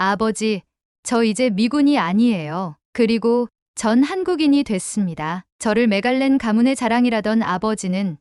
아버지, 저 이제 미군이 아니에요. 그리고 전 한국인이 됐습니다. 저를 메갈렌 가문의 자랑이라던 아버지는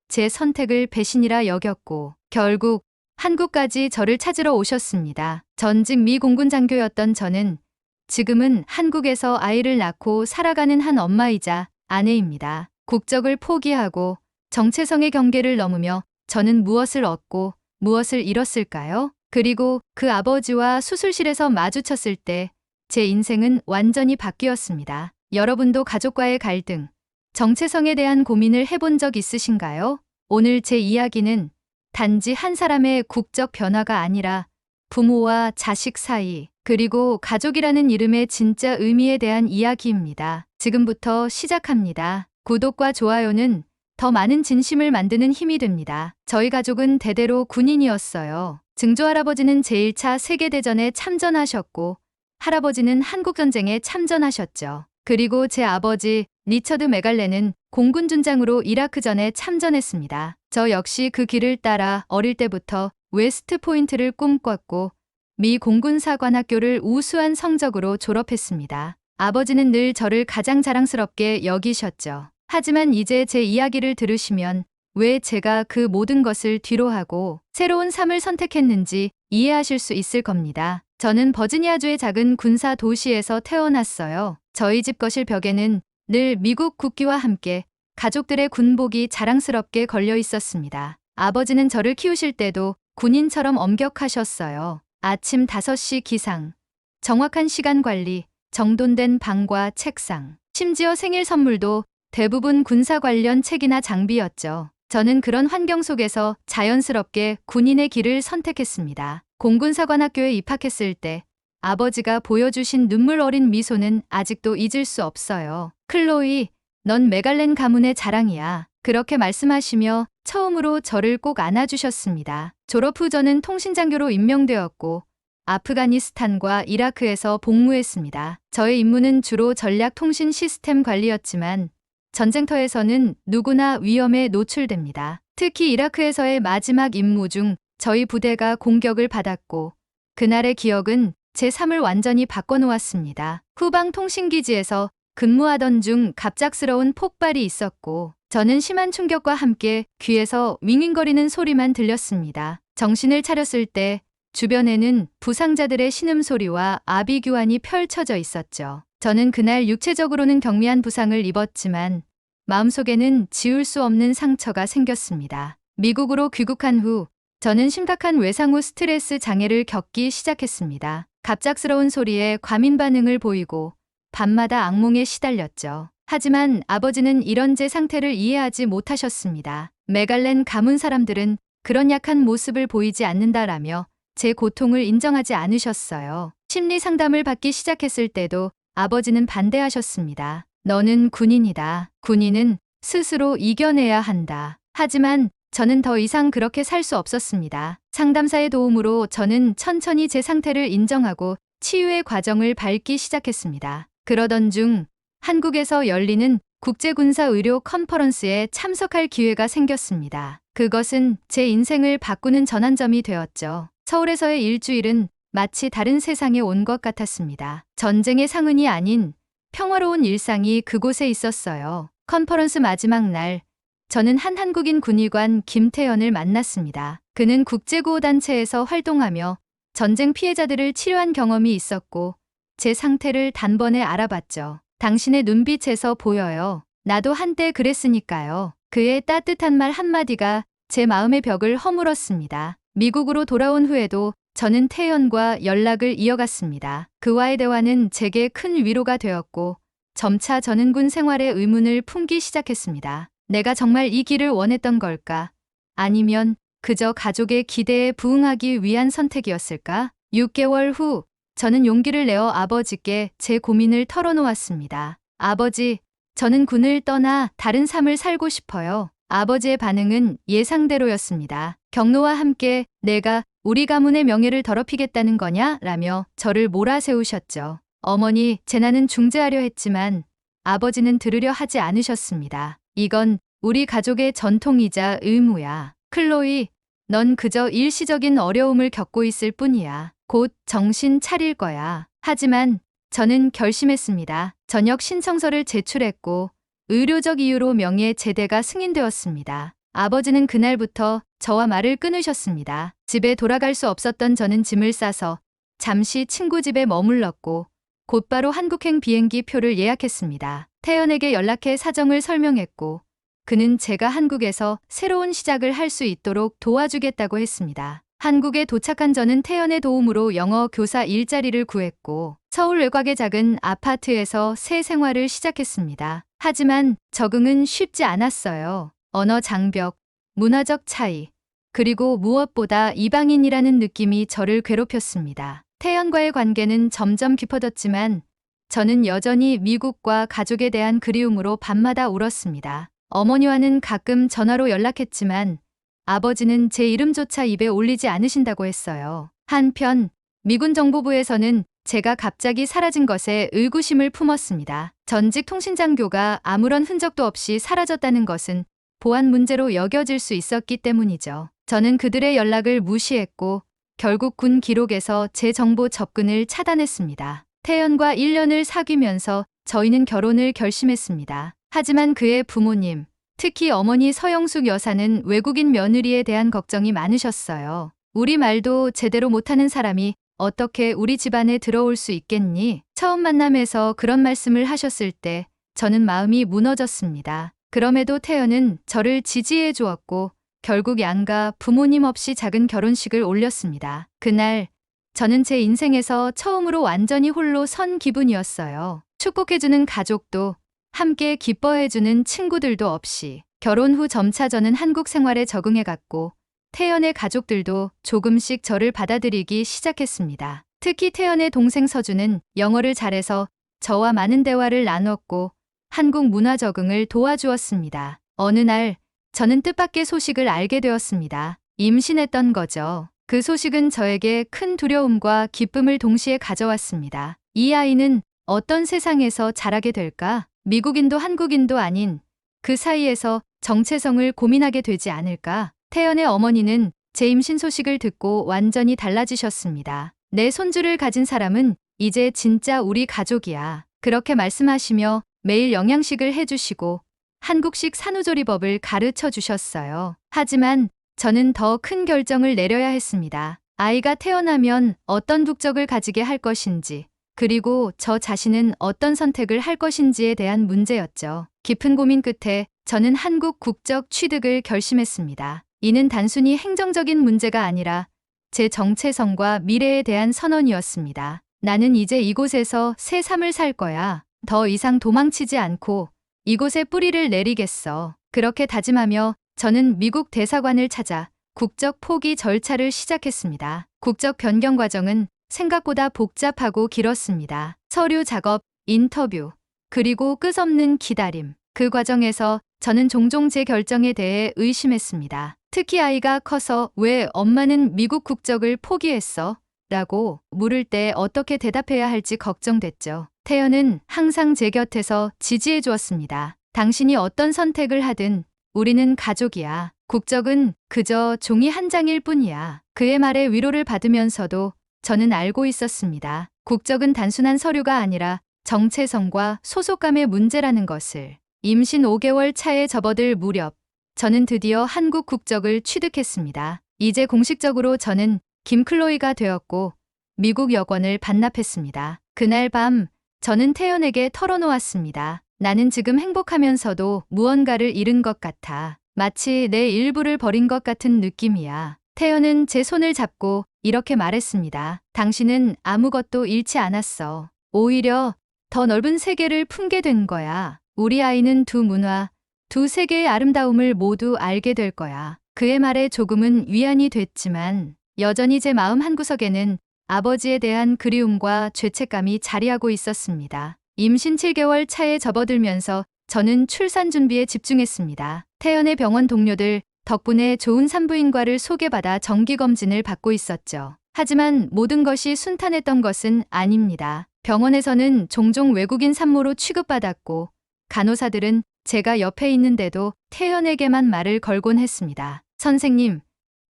제 선택을 배신이라 여겼고 결국 한국까지 저를 찾으러 오셨습니다. 전직 미 공군 장교였던 저는 지금은 한국에서 아이를 낳고 살아가는 한 엄마이자 아내입니다. 국적을 포기하고 정체성의 경계를 넘으며 저는 무엇을 얻고 무엇을 잃었을까요? 그리고 그 아버지와 수술실에서 마주쳤을 때 제 인생은 완전히 바뀌었습니다. 여러분도 가족과의 갈등, 정체성에 대한 고민을 해본 적 있으신가요? 오늘 제 이야기는 단지 한 사람의 국적 변화가 아니라 부모와 자식 사이, 그리고 가족이라는 이름의 진짜 의미에 대한 이야기입니다. 지금부터 시작합니다. 구독과 좋아요는 더 많은 진심을 만드는 힘이 됩니다. 저희 가족은 대대로 군인이었어요. 증조할아버지는 제1차 세계대전에 참전하셨고 할아버지는 한국전쟁에 참전하셨죠. 그리고 제 아버지 리처드 메갈렌은 공군준장으로 이라크전에 참전했습니다. 저 역시 그 길을 따라 어릴 때부터 웨스트 포인트를 꿈꿨고 미 공군사관학교를 우수한 성적으로 졸업했습니다. 아버지는 늘 저를 가장 자랑스럽게 여기셨죠. 하지만 이제 제 이야기를 들으시면 왜 제가 그 모든 것을 뒤로하고 새로운 삶을 선택했는지 이해하실 수 있을 겁니다. 저는 버지니아주의 작은 군사 도시에서 태어났어요. 저희 집 거실 벽에는 늘 미국 국기와 함께 가족들의 군복이 자랑스럽게 걸려 있었습니다. 아버지는 저를 키우실 때도 군인처럼 엄격하셨어요. 아침 5시 기상, 정확한 시간 관리, 정돈된 방과 책상, 심지어 생일 선물도 대부분 군사 관련 책이나 장비였죠. 저는 그런 환경 속에서 자연스럽게 군인의 길을 선택했습니다. 공군사관학교에 입학했을 때 아버지가 보여주신 눈물 어린 미소는 아직도 잊을 수 없어요. 클로이, 넌 메갈렌 가문의 자랑이야. 그렇게 말씀하시며 처음으로 저를 꼭 안아주셨습니다. 졸업 후 저는 통신장교로 임명되었고 아프가니스탄과 이라크에서 복무했습니다. 저의 임무는 주로 전략 통신 시스템 관리였지만 전쟁터에서는 누구나 위험에 노출됩니다. 특히 이라크에서의 마지막 임무 중 저희 부대가 공격을 받았고 그날의 기억은 제 삶을 완전히 바꿔놓았습니다. 후방 통신기지에서 근무하던 중 갑작스러운 폭발이 있었고 저는 심한 충격과 함께 귀에서 윙윙거리는 소리만 들렸습니다. 정신을 차렸을 때 주변에는 부상자들의 신음소리와 아비규환이 펼쳐져 있었죠. 저는 그날 육체적으로는 경미한 부상을 입었지만 마음속에는 지울 수 없는 상처가 생겼습니다. 미국으로 귀국한 후 저는 심각한 외상 후 스트레스 장애를 겪기 시작했습니다. 갑작스러운 소리에 과민 반응을 보이고 밤마다 악몽에 시달렸죠. 하지만 아버지는 이런 제 상태를 이해하지 못하셨습니다. 메갈렌 가문 사람들은 그런 약한 모습을 보이지 않는다라며 제 고통을 인정하지 않으셨어요. 심리 상담을 받기 시작했을 때도 아버지는 반대하셨습니다. 너는 군인이다. 군인은 스스로 이겨내야 한다. 하지만 저는 더 이상 그렇게 살 수 없었습니다. 상담사의 도움으로 저는 천천히 제 상태를 인정하고 치유의 과정을 밟기 시작했습니다. 그러던 중 한국에서 열리는 국제군사의료 컨퍼런스에 참석할 기회가 생겼습니다. 그것은 제 인생을 바꾸는 전환점이 되었죠. 서울에서의 일주일은 마치 다른 세상에 온 것 같았습니다. 전쟁의 상흔이 아닌 평화로운 일상이 그곳에 있었어요. 컨퍼런스 마지막 날, 저는 한 한국인 군의관 김태현을 만났습니다. 그는 국제구호단체에서 활동하며 전쟁 피해자들을 치료한 경험이 있었고 제 상태를 단번에 알아봤죠. 당신의 눈빛에서 보여요. 나도 한때 그랬으니까요. 그의 따뜻한 말 한마디가 제 마음의 벽을 허물었습니다. 미국으로 돌아온 후에도 저는 태연과 연락을 이어갔습니다. 그와의 대화는 제게 큰 위로가 되었고 점차 저는 군 생활의 의문을 품기 시작했습니다. 내가 정말 이 길을 원했던 걸까? 아니면 그저 가족의 기대에 부응하기 위한 선택이었을까? 6개월 후 저는 용기를 내어 아버지께 제 고민을 털어놓았습니다. 아버지, 저는 군을 떠나 다른 삶을 살고 싶어요. 아버지의 반응은 예상대로였습니다. 경로와 함께 내가 우리 가문의 명예를 더럽히겠다는 거냐? 라며 저를 몰아세우셨죠. 어머니, 재난은 중재하려 했지만 아버지는 들으려 하지 않으셨습니다. 이건 우리 가족의 전통이자 의무야. 클로이, 넌 그저 일시적인 어려움을 겪고 있을 뿐이야. 곧 정신 차릴 거야. 하지만 저는 결심했습니다. 전역 신청서를 제출했고 의료적 이유로 명예 제대가 승인되었습니다. 아버지는 그날부터 저와 말을 끊으셨습니다. 집에 돌아갈 수 없었던 저는 짐을 싸서 잠시 친구 집에 머물렀고 곧바로 한국행 비행기 표를 예약했습니다. 태연에게 연락해 사정을 설명했고 그는 제가 한국에서 새로운 시작을 할 수 있도록 도와주겠다고 했습니다. 한국에 도착한 저는 태연의 도움으로 영어 교사 일자리를 구했고 서울 외곽의 작은 아파트에서 새 생활을 시작했습니다. 하지만 적응은 쉽지 않았어요. 언어 장벽, 문화적 차이, 그리고 무엇보다 이방인이라는 느낌이 저를 괴롭혔습니다. 태연과의 관계는 점점 깊어졌지만 저는 여전히 미국과 가족에 대한 그리움으로 밤마다 울었습니다. 어머니와는 가끔 전화로 연락했지만 아버지는 제 이름조차 입에 올리지 않으신다고 했어요. 한편 미군 정보부에서는 제가 갑자기 사라진 것에 의구심을 품었습니다. 전직 통신장교가 아무런 흔적도 없이 사라졌다는 것은 보안 문제로 여겨질 수 있었기 때문이죠. 저는 그들의 연락을 무시했고 결국 군 기록에서 제 정보 접근을 차단했습니다. 태연과 1년을 사귀면서 저희는 결혼을 결심했습니다. 하지만 그의 부모님, 특히 어머니 서영숙 여사는 외국인 며느리에 대한 걱정이 많으셨어요. 우리 말도 제대로 못하는 사람이 어떻게 우리 집안에 들어올 수 있겠니? 처음 만남에서 그런 말씀을 하셨을 때 저는 마음이 무너졌습니다. 그럼에도 태연은 저를 지지해 주었고 결국 양가 부모님 없이 작은 결혼식을 올렸습니다. 그날 저는 제 인생에서 처음으로 완전히 홀로 선 기분이었어요. 축복해주는 가족도 함께 기뻐해주는 친구들도 없이 결혼 후 점차 저는 한국 생활에 적응해갔고 태연의 가족들도 조금씩 저를 받아들이기 시작했습니다. 특히 태연의 동생 서주는 영어를 잘해서 저와 많은 대화를 나눴고 한국 문화 적응을 도와주었습니다. 어느 날 저는 뜻밖의 소식을 알게 되었습니다. 임신했던 거죠. 그 소식은 저에게 큰 두려움과 기쁨을 동시에 가져왔습니다. 이 아이는 어떤 세상에서 자라게 될까? 미국인도 한국인도 아닌 그 사이에서 정체성을 고민하게 되지 않을까? 태연의 어머니는 제 임신 소식을 듣고 완전히 달라지셨습니다. 내 손주를 가진 사람은 이제 진짜 우리 가족이야. 그렇게 말씀하시며 매일 영양식을 해주시고 한국식 산후조리법을 가르쳐 주셨어요. 하지만 저는 더 큰 결정을 내려야 했습니다. 아이가 태어나면 어떤 국적을 가지게 할 것인지, 그리고 저 자신은 어떤 선택을 할 것인지에 대한 문제였죠. 깊은 고민 끝에 저는 한국 국적 취득을 결심했습니다. 이는 단순히 행정적인 문제가 아니라 제 정체성과 미래에 대한 선언이었습니다. 나는 이제 이곳에서 새 삶을 살 거야. 더 이상 도망치지 않고 이곳에 뿌리를 내리겠어. 그렇게 다짐하며 저는 미국 대사관을 찾아 국적 포기 절차를 시작했습니다. 국적 변경 과정은 생각보다 복잡하고 길었습니다. 서류 작업, 인터뷰, 그리고 끝없는 기다림. 그 과정에서 저는 종종 제 결정에 대해 의심했습니다. 특히 아이가 커서 왜 엄마는 미국 국적을 포기했어? 라고 물을 때 어떻게 대답해야 할지 걱정됐죠. 태연은 항상 제 곁에서 지지해 주었습니다. 당신이 어떤 선택을 하든 우리는 가족이야. 국적은 그저 종이 한 장일 뿐이야. 그의 말에 위로를 받으면서도 저는 알고 있었습니다. 국적은 단순한 서류가 아니라 정체성과 소속감의 문제라는 것을. 임신 5개월 차에 접어들 무렵 저는 드디어 한국 국적을 취득했습니다. 이제 공식적으로 저는 김클로이가 되었고 미국 여권을 반납했습니다. 그날 밤 저는 태연에게 털어놓았습니다. 나는 지금 행복하면서도 무언가를 잃은 것 같아. 마치 내 일부를 버린 것 같은 느낌이야. 태연은 제 손을 잡고 이렇게 말했습니다. 당신은 아무것도 잃지 않았어. 오히려 더 넓은 세계를 품게 된 거야. 우리 아이는 두 문화, 두 세계의 아름다움을 모두 알게 될 거야. 그의 말에 조금은 위안이 됐지만 여전히 제 마음 한구석에는 아버지에 대한 그리움과 죄책감이 자리하고 있었습니다. 임신 7개월 차에 접어들면서 저는 출산 준비에 집중했습니다. 태연의 병원 동료들 덕분에 좋은 산부인과를 소개받아 정기검진을 받고 있었죠. 하지만 모든 것이 순탄했던 것은 아닙니다. 병원에서는 종종 외국인 산모로 취급받았고 간호사들은 제가 옆에 있는데도 태연에게만 말을 걸곤 했습니다. 선생님,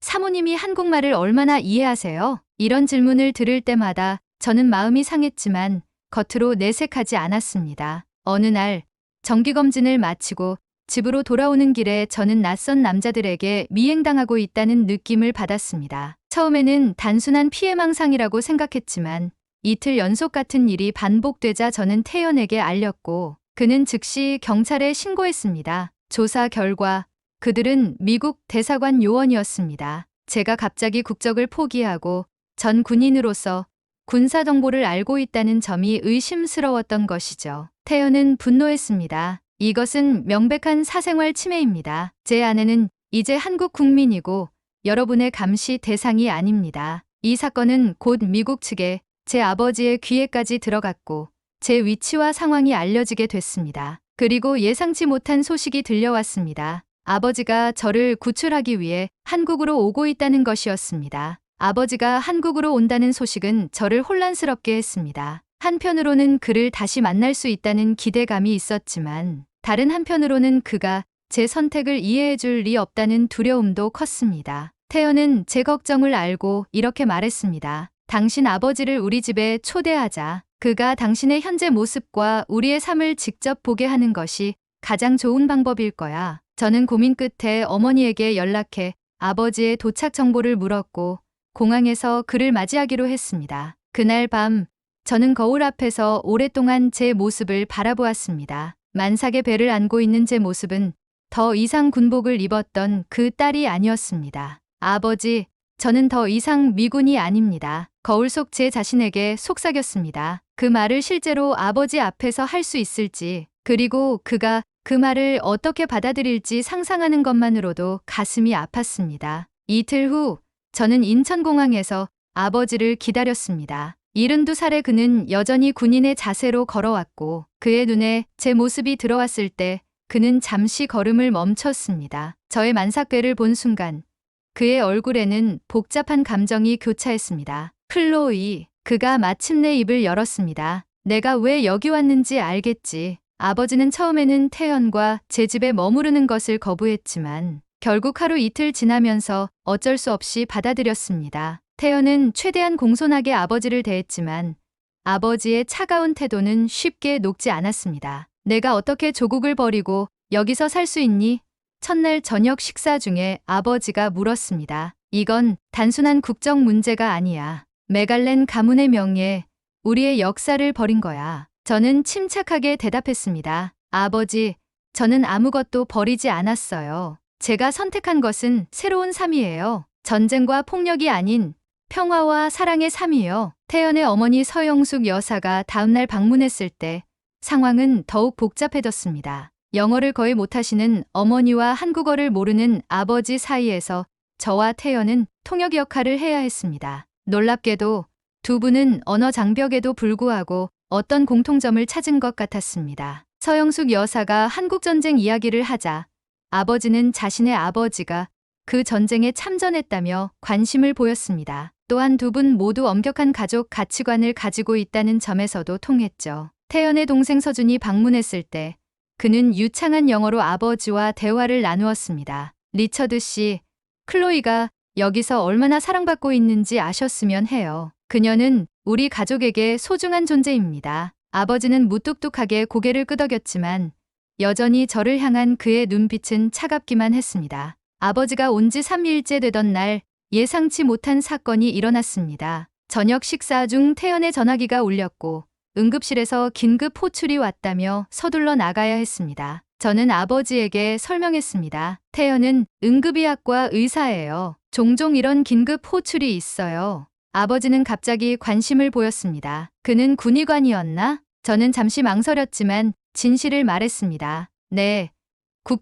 사모님이 한국말을 얼마나 이해하세요? 이런 질문을 들을 때마다 저는 마음이 상했지만 겉으로 내색하지 않았습니다. 어느 날 정기검진을 마치고 집으로 돌아오는 길에 저는 낯선 남자들에게 미행당하고 있다는 느낌을 받았습니다. 처음에는 단순한 피해망상이라고 생각했지만 이틀 연속 같은 일이 반복되자 저는 태연에게 알렸고 그는 즉시 경찰에 신고했습니다. 조사 결과 그들은 미국 대사관 요원이었습니다. 제가 갑자기 국적을 포기하고 전 군인으로서 군사 정보를 알고 있다는 점이 의심스러웠던 것이죠. 태연은 분노했습니다. 이것은 명백한 사생활 침해입니다. 제 아내는 이제 한국 국민이고 여러분의 감시 대상이 아닙니다. 이 사건은 곧 미국 측에 제 아버지의 귀에까지 들어갔고 제 위치와 상황이 알려지게 됐습니다. 그리고 예상치 못한 소식이 들려왔습니다. 아버지가 저를 구출하기 위해 한국으로 오고 있다는 것이었습니다. 아버지가 한국으로 온다는 소식은 저를 혼란스럽게 했습니다. 한편으로는 그를 다시 만날 수 있다는 기대감이 있었지만 다른 한편으로는 그가 제 선택을 이해해 줄 리 없다는 두려움도 컸습니다. 태연은 제 걱정을 알고 이렇게 말했습니다. 당신 아버지를 우리 집에 초대하자. 그가 당신의 현재 모습과 우리의 삶을 직접 보게 하는 것이 가장 좋은 방법일 거야. 저는 고민 끝에 어머니에게 연락해 아버지의 도착 정보를 물었고 공항에서 그를 맞이하기로 했습니다. 그날 밤 저는 거울 앞에서 오랫동안 제 모습을 바라보았습니다. 만삭의 배를 안고 있는 제 모습은 더 이상 군복을 입었던 그 딸이 아니었습니다. 아버지, 저는 더 이상 미군이 아닙니다. 거울 속 제 자신에게 속삭였습니다. 그 말을 실제로 아버지 앞에서 할 수 있을지, 그리고 그가 그 말을 어떻게 받아들일지 상상하는 것만으로도 가슴이 아팠습니다. 이틀 후 저는 인천공항에서 아버지를 기다렸습니다. 72살의 그는 여전히 군인의 자세로 걸어왔고 그의 눈에 제 모습이 들어왔을 때 그는 잠시 걸음을 멈췄습니다. 저의 만삭배를 본 순간 그의 얼굴에는 복잡한 감정이 교차했습니다. 클로이, 그가 마침내 입을 열었습니다. 내가 왜 여기 왔는지 알겠지. 아버지는 처음에는 태연과 제 집에 머무르는 것을 거부했지만 결국 하루 이틀 지나면서 어쩔 수 없이 받아들였습니다. 태연은 최대한 공손하게 아버지를 대했지만 아버지의 차가운 태도는 쉽게 녹지 않았습니다. 내가 어떻게 조국을 버리고 여기서 살 수 있니? 첫날 저녁 식사 중에 아버지가 물었습니다. 이건 단순한 국적 문제가 아니야. 메갈렌 가문의 명예에 우리의 역사를 버린 거야. 저는 침착하게 대답했습니다. 아버지, 저는 아무것도 버리지 않았어요. 제가 선택한 것은 새로운 삶이에요. 전쟁과 폭력이 아닌 평화와 사랑의 삶이요. 태연의 어머니 서영숙 여사가 다음날 방문했을 때 상황은 더욱 복잡해졌습니다. 영어를 거의 못하시는 어머니와 한국어를 모르는 아버지 사이에서 저와 태연은 통역 역할을 해야 했습니다. 놀랍게도 두 분은 언어 장벽에도 불구하고 어떤 공통점을 찾은 것 같았습니다. 서영숙 여사가 한국전쟁 이야기를 하자 아버지는 자신의 아버지가 그 전쟁에 참전했다며 관심을 보였습니다. 또한 두 분 모두 엄격한 가족 가치관을 가지고 있다는 점에서도 통했죠. 태연의 동생 서준이 방문했을 때 그는 유창한 영어로 아버지와 대화를 나누었습니다. 리처드 씨, 클로이가 여기서 얼마나 사랑받고 있는지 아셨으면 해요. 그녀는 우리 가족에게 소중한 존재입니다. 아버지는 무뚝뚝하게 고개를 끄덕였지만 여전히 저를 향한 그의 눈빛은 차갑기만 했습니다. 아버지가 온 지 3일째 되던 날 예상치 못한 사건이 일어났습니다. 저녁 식사 중 태연의 전화기가 울렸고 응급실에서 긴급 호출이 왔다며 서둘러 나가야 했습니다. 저는 아버지에게 설명했습니다. 태연은 응급의학과 의사예요. 종종 이런 긴급 호출이 있어요. 아버지는 갑자기 관심을 보였습니다. 그는 군의관이었나? 저는 잠시 망설였지만 진실을 말했습니다. 네,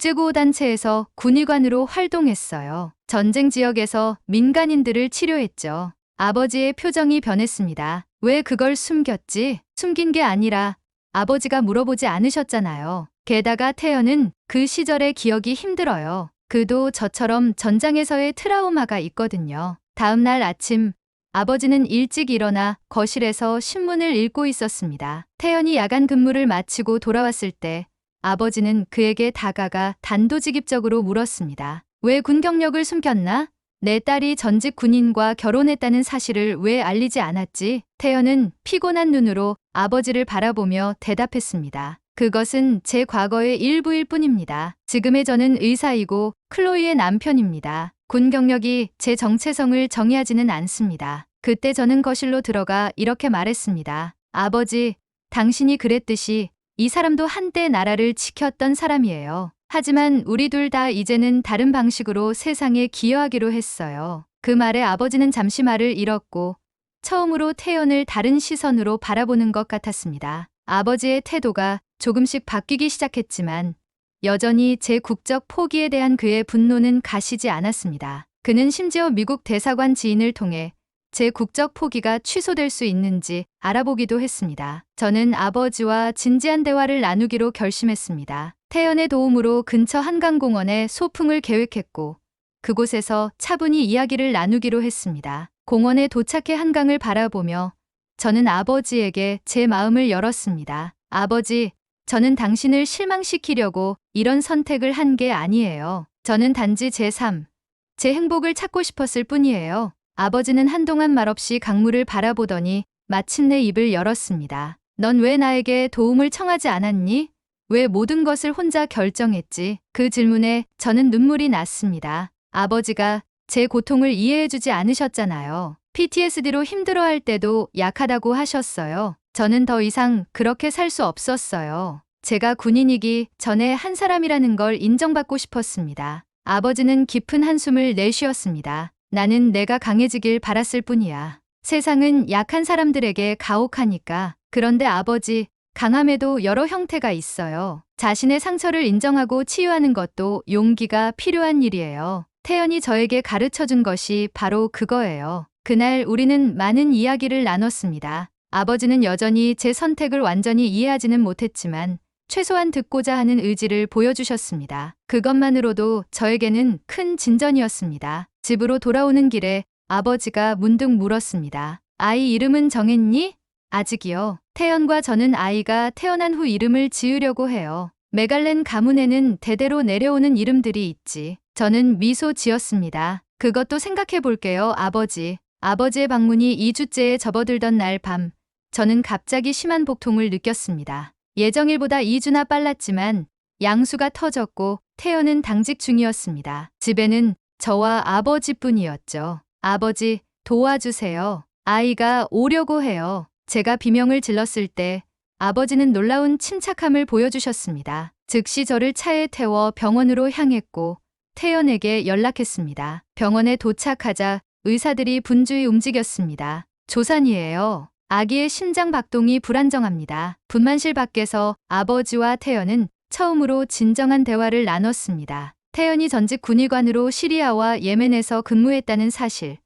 국제구호단체에서 군의관으로 활동했어요. 전쟁 지역에서 민간인들을 치료했죠. 아버지의 표정이 변했습니다. 왜 그걸 숨겼지? 숨긴 게 아니라 아버지가 물어보지 않으셨잖아요. 게다가 태연은 그 시절의 기억이 힘들어요. 그도 저처럼 전장에서의 트라우마가 있거든요. 다음 날 아침 아버지는 일찍 일어나 거실에서 신문을 읽고 있었습니다. 태연이 야간 근무를 마치고 돌아왔을 때 아버지는 그에게 다가가 단도직입적으로 물었습니다. 왜 군 경력을 숨겼나? 내 딸이 전직 군인과 결혼했다는 사실을 왜 알리지 않았지? 태연은 피곤한 눈으로 아버지를 바라보며 대답했습니다. 그것은 제 과거의 일부일 뿐입니다. 지금의 저는 의사이고 클로이의 남편입니다. 군 경력이 제 정체성을 정의하지는 않습니다. 그때 저는 거실로 들어가 이렇게 말했습니다. 아버지, 당신이 그랬듯이 이 사람도 한때 나라를 지켰던 사람이에요. 하지만 우리 둘 다 이제는 다른 방식으로 세상에 기여하기로 했어요. 그 말에 아버지는 잠시 말을 잃었고 처음으로 태연을 다른 시선으로 바라보는 것 같았습니다. 아버지의 태도가 조금씩 바뀌기 시작했지만 여전히 제 국적 포기에 대한 그의 분노는 가시지 않았습니다. 그는 심지어 미국 대사관 지인을 통해 제 국적 포기가 취소될 수 있는지 알아보기도 했습니다. 저는 아버지와 진지한 대화를 나누기로 결심했습니다. 태연의 도움으로 근처 한강공원에 소풍을 계획했고 그곳에서 차분히 이야기를 나누기로 했습니다. 공원에 도착해 한강을 바라보며 저는 아버지에게 제 마음을 열었습니다. 아버지, 저는 당신을 실망시키려고 이런 선택을 한 게 아니에요. 저는 단지 제 삶, 제 행복을 찾고 싶었을 뿐이에요. 아버지는 한동안 말없이 강물을 바라보더니 마침내 입을 열었습니다. 넌 왜 나에게 도움을 청하지 않았니? 왜 모든 것을 혼자 결정했지? 그 질문에 저는 눈물이 났습니다. 아버지가 제 고통을 이해해주지 않으셨잖아요. PTSD로 힘들어할 때도 약하다고 하셨어요. 저는 더 이상 그렇게 살 수 없었어요. 제가 군인이기 전에 한 사람이라는 걸 인정받고 싶었습니다. 아버지는 깊은 한숨을 내쉬었습니다. 나는 내가 강해지길 바랐을 뿐이야. 세상은 약한 사람들에게 가혹하니까. 그런데 아버지, 강함에도 여러 형태가 있어요. 자신의 상처를 인정하고 치유하는 것도 용기가 필요한 일이에요. 태연이 저에게 가르쳐준 것이 바로 그거예요. 그날 우리는 많은 이야기를 나눴습니다. 아버지는 여전히 제 선택을 완전히 이해하지는 못했지만 최소한 듣고자 하는 의지를 보여주셨습니다. 그것만으로도 저에게는 큰 진전이었습니다. 집으로 돌아오는 길에 아버지가 문득 물었습니다. 아이 이름은 정했니? 아직이요. 태연과 저는 아이가 태어난 후 이름을 지으려고 해요. 메갈렌 가문에는 대대로 내려오는 이름들이 있지. 저는 미소 지었습니다. 그것도 생각해 볼게요, 아버지. 아버지의 방문이 2주째에 접어들던 날 밤, 저는 갑자기 심한 복통을 느꼈습니다. 예정일보다 2주나 빨랐지만 양수가 터졌고 태연은 당직 중이었습니다. 집에는 저와 아버지뿐이었죠. 아버지, 도와주세요. 아이가 오려고 해요. 제가 비명을 질렀을 때 아버지는 놀라운 침착함을 보여주셨습니다. 즉시 저를 차에 태워 병원으로 향했고 태연에게 연락했습니다. 병원에 도착하자 의사들이 분주히 움직였습니다. 조산이에요. 아기의 심장 박동이 불안정합니다. 분만실 밖에서 아버지와 태연은 처음으로 진정한 대화를 나눴습니다. 태연이 전직 군의관으로 시리아와 예멘에서 근무했다는 사실,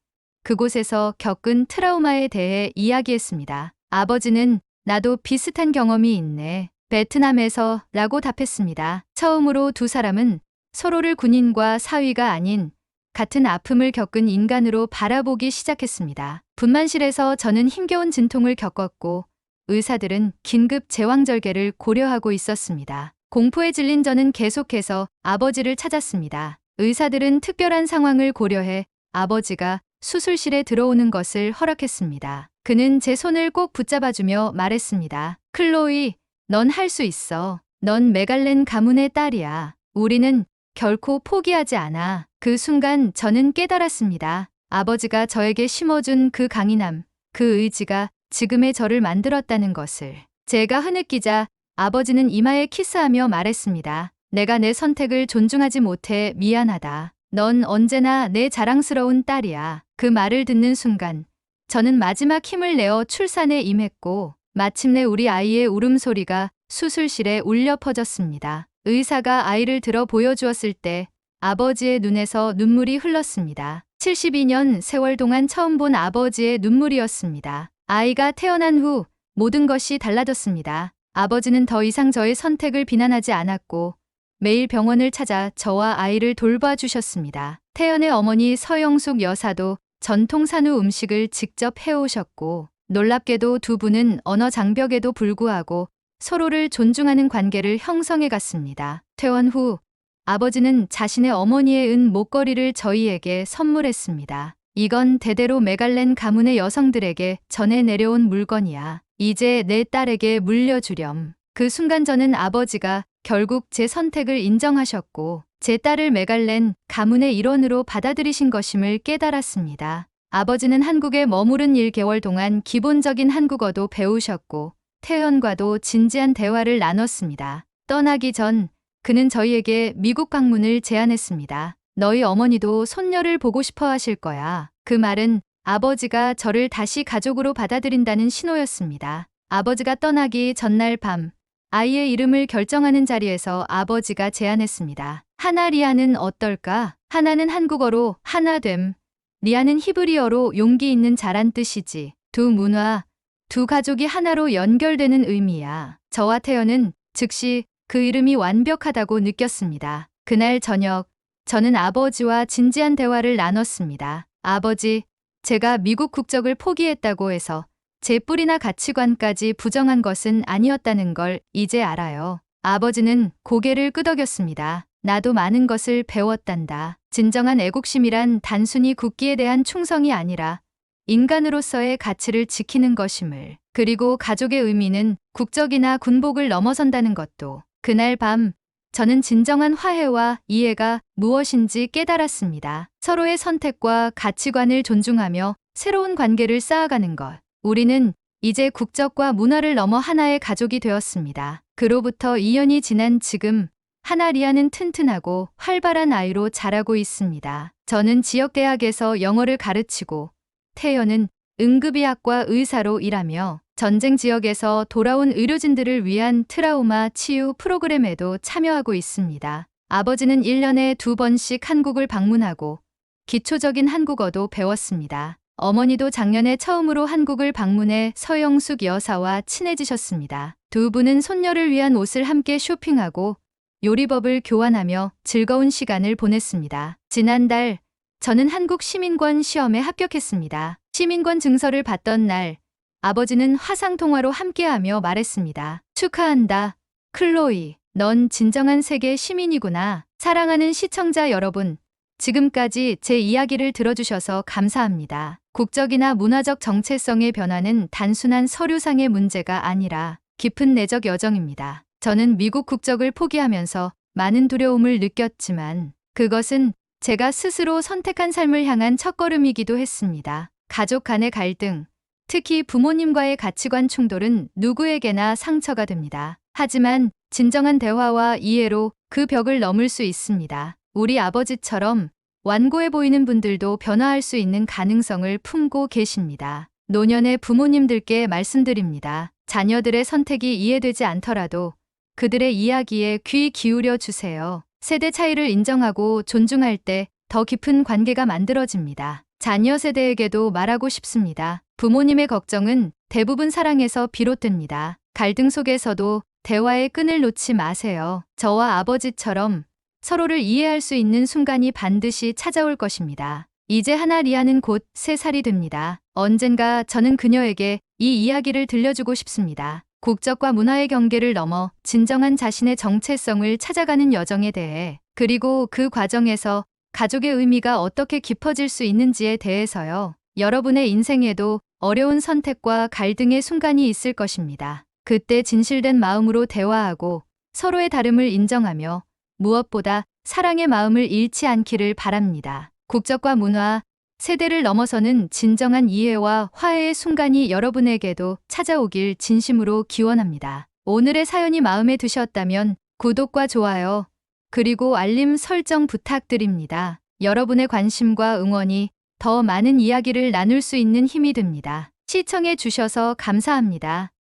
그곳에서 겪은 트라우마에 대해 이야기했습니다. 아버지는 나도 비슷한 경험이 있네. 베트남에서 라고 답했습니다. 처음으로 두 사람은 서로를 군인과 사위가 아닌 같은 아픔을 겪은 인간으로 바라보기 시작했습니다. 분만실에서 저는 힘겨운 진통을 겪었고 의사들은 긴급 제왕절개를 고려하고 있었습니다. 공포에 질린 저는 계속해서 아버지를 찾았습니다. 의사들은 특별한 상황을 고려해 아버지가 수술실에 들어오는 것을 허락했습니다. 그는 제 손을 꼭 붙잡아주며 말했습니다. 클로이, 넌 할 수 있어. 넌 메갈렌 가문의 딸이야. 우리는 결코 포기하지 않아. 그 순간 저는 깨달았습니다. 아버지가 저에게 심어준 그 강인함, 그 의지가 지금의 저를 만들었다는 것을. 제가 흐느끼자 아버지는 이마에 키스하며 말했습니다. 내가 내 선택을 존중하지 못해 미안하다. 넌 언제나 내 자랑스러운 딸이야. 그 말을 듣는 순간 저는 마지막 힘을 내어 출산에 임했고 마침내 우리 아이의 울음소리가 수술실에 울려 퍼졌습니다. 의사가 아이를 들어 보여주었을 때 아버지의 눈에서 눈물이 흘렀습니다. 72년 세월 동안 처음 본 아버지의 눈물이었습니다. 아이가 태어난 후 모든 것이 달라졌습니다. 아버지는 더 이상 저의 선택을 비난하지 않았고 매일 병원을 찾아 저와 아이를 돌봐주셨습니다. 태연의 어머니 서영숙 여사도 전통 산후 음식을 직접 해오셨고 놀랍게도 두 분은 언어 장벽에도 불구하고 서로를 존중하는 관계를 형성해 갔습니다. 퇴원 후 아버지는 자신의 어머니의 은 목걸이를 저희에게 선물했습니다. 이건 대대로 메갈렌 가문의 여성들에게 전해 내려온 물건이야. 이제 내 딸에게 물려주렴. 그 순간 저는 아버지가 결국 제 선택을 인정하셨고 제 딸을 메갈렌 가문의 일원으로 받아들이신 것임을 깨달았습니다. 아버지는 한국에 머무른 1개월 동안 기본적인 한국어도 배우셨고 태연과도 진지한 대화를 나눴습니다. 떠나기 전 그는 저희에게 미국 방문을 제안했습니다. 너희 어머니도 손녀를 보고 싶어 하실 거야. 그 말은 아버지가 저를 다시 가족으로 받아들인다는 신호였습니다. 아버지가 떠나기 전날 밤 아이의 이름을 결정하는 자리에서 아버지가 제안했습니다. 하나 리아는 어떨까? 하나는 한국어로 하나됨, 리아는 히브리어로 용기 있는 자란 뜻이지. 두 문화, 두 가족이 하나로 연결되는 의미야. 저와 태연은 즉시 그 이름이 완벽하다고 느꼈습니다. 그날 저녁 저는 아버지와 진지한 대화를 나눴습니다. 아버지, 제가 미국 국적을 포기했다고 해서 제 뿌리나 가치관까지 부정한 것은 아니었다는 걸 이제 알아요. 아버지는 고개를 끄덕였습니다. 나도 많은 것을 배웠단다. 진정한 애국심이란 단순히 국기에 대한 충성이 아니라 인간으로서의 가치를 지키는 것임을. 그리고 가족의 의미는 국적이나 군복을 넘어선다는 것도. 그날 밤 저는 진정한 화해와 이해가 무엇인지 깨달았습니다. 서로의 선택과 가치관을 존중하며 새로운 관계를 쌓아가는 것. 우리는 이제 국적과 문화를 넘어 하나의 가족이 되었습니다. 그로부터 2년이 지난 지금 하나 리아는 튼튼하고 활발한 아이로 자라고 있습니다. 저는 지역대학에서 영어를 가르치고 태연은 응급의학과 의사로 일하며 전쟁 지역에서 돌아온 의료진들을 위한 트라우마 치유 프로그램에도 참여하고 있습니다. 아버지는 1년에 2번씩 한국을 방문하고 기초적인 한국어도 배웠습니다. 어머니도 작년에 처음으로 한국을 방문해 서영숙 여사와 친해지셨습니다. 두 분은 손녀를 위한 옷을 함께 쇼핑하고 요리법을 교환하며 즐거운 시간을 보냈습니다. 지난달 저는 한국 시민권 시험에 합격했습니다. 시민권 증서를 받던 날 아버지는 화상통화로 함께하며 말했습니다. 축하한다, 클로이. 넌 진정한 세계 시민이구나. 사랑하는 시청자 여러분, 지금까지 제 이야기를 들어주셔서 감사합니다. 국적이나 문화적 정체성의 변화는 단순한 서류상의 문제가 아니라 깊은 내적 여정입니다. 저는 미국 국적을 포기하면서 많은 두려움을 느꼈지만 그것은 제가 스스로 선택한 삶을 향한 첫걸음이기도 했습니다. 가족 간의 갈등, 특히 부모님과의 가치관 충돌은 누구에게나 상처가 됩니다. 하지만 진정한 대화와 이해로 그 벽을 넘을 수 있습니다. 우리 아버지처럼 완고해 보이는 분들도 변화할 수 있는 가능성을 품고 계십니다. 노년의 부모님들께 말씀드립니다. 자녀들의 선택이 이해되지 않더라도 그들의 이야기에 귀 기울여 주세요. 세대 차이를 인정하고 존중할 때 더 깊은 관계가 만들어집니다. 자녀 세대에게도 말하고 싶습니다. 부모님의 걱정은 대부분 사랑에서 비롯됩니다. 갈등 속에서도 대화의 끈을 놓지 마세요. 저와 아버지처럼 서로를 이해할 수 있는 순간이 반드시 찾아올 것입니다. 이제 하나 리아는 곧 3살이 됩니다. 언젠가 저는 그녀에게 이 이야기를 들려주고 싶습니다. 국적과 문화의 경계를 넘어 진정한 자신의 정체성을 찾아가는 여정에 대해, 그리고 그 과정에서 가족의 의미가 어떻게 깊어질 수 있는지에 대해서요. 여러분의 인생에도 어려운 선택과 갈등의 순간이 있을 것입니다. 그때 진실된 마음으로 대화하고 서로의 다름을 인정하며 무엇보다 사랑의 마음을 잃지 않기를 바랍니다. 국적과 문화, 세대를 넘어서는 진정한 이해와 화해의 순간이 여러분에게도 찾아오길 진심으로 기원합니다. 오늘의 사연이 마음에 드셨다면 구독과 좋아요, 그리고 알림 설정 부탁드립니다. 여러분의 관심과 응원이 더 많은 이야기를 나눌 수 있는 힘이 됩니다. 시청해 주셔서 감사합니다.